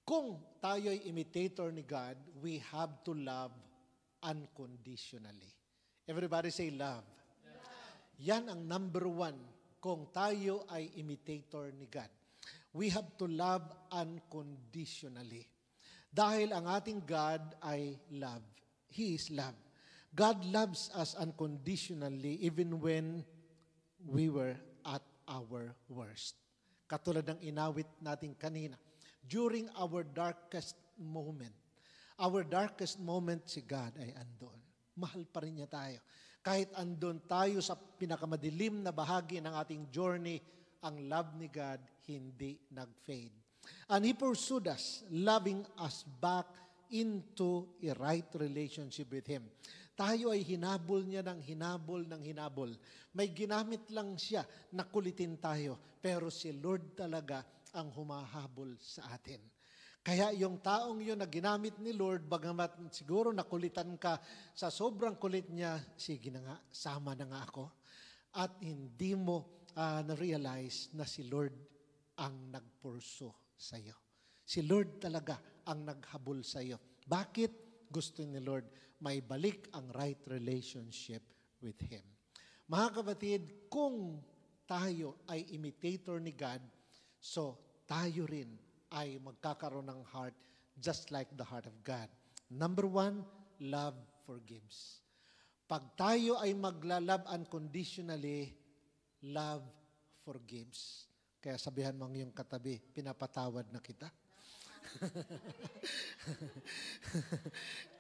Kung tayo ay imitator ni God, we have to love unconditionally. Everybody say love. Yan ang number one kung tayo ay imitator ni God. We have to love unconditionally. Dahil ang ating God ay love. He is love. God loves us unconditionally even when we were at our worst. Katulad ng inawit natin kanina. During our darkest moment si God ay andon. Mahal pa rin niya tayo. Kahit andon tayo sa pinakamadilim na bahagi ng ating journey, ang love ni God hindi nag-fade. And He pursued us, loving us back into a right relationship with Him. Tayo ay hinabol niya ng hinabol. May ginamit lang siya na kulitin tayo, pero si Lord talaga ang humahabol sa atin. Kaya yung taong yun na ginamit ni Lord, bagamat siguro nakulitan ka sa sobrang kulit niya, sige na nga, sama na nga ako. At hindi mo na-realize na si Lord ang nagpurso sa iyo. Si Lord talaga ang naghabol sa iyo. Bakit? Gusto ni Lord may balik ang right relationship with Him. Mga kapatid, kung tayo ay imitator ni God, so tayo rin ay magkakaroon ng heart just like the heart of God. Number one, love forgives. Pag tayo ay maglalove unconditionally, love forgives. Kaya sabihan mo ang iyong katabi, pinapatawad na kita.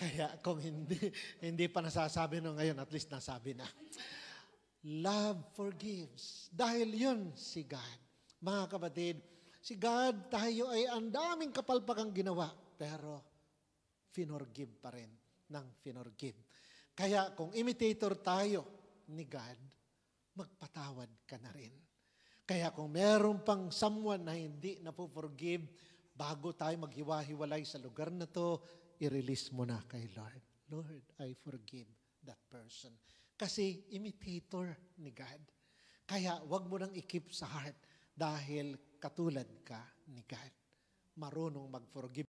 Kaya kung hindi pa nasasabi no ngayon, at least nasabi na. Love forgives. Dahil yun si God. Mga kapatid, si God, tayo ay ang daming kapalpakang ginawa, pero finorgive pa rin ng finorgive. Kaya kung imitator tayo ni God, magpatawad ka na rin. Kaya kung meron pang someone na hindi na forgive, bago tayo maghiwa-hiwalay sa lugar na to, i-release mo na kay Lord. Lord, I forgive that person. Kasi imitator ni God. Kaya wag mo nang i-keep sa heart dahil katulad ka ni God. Marunong mag-forgive.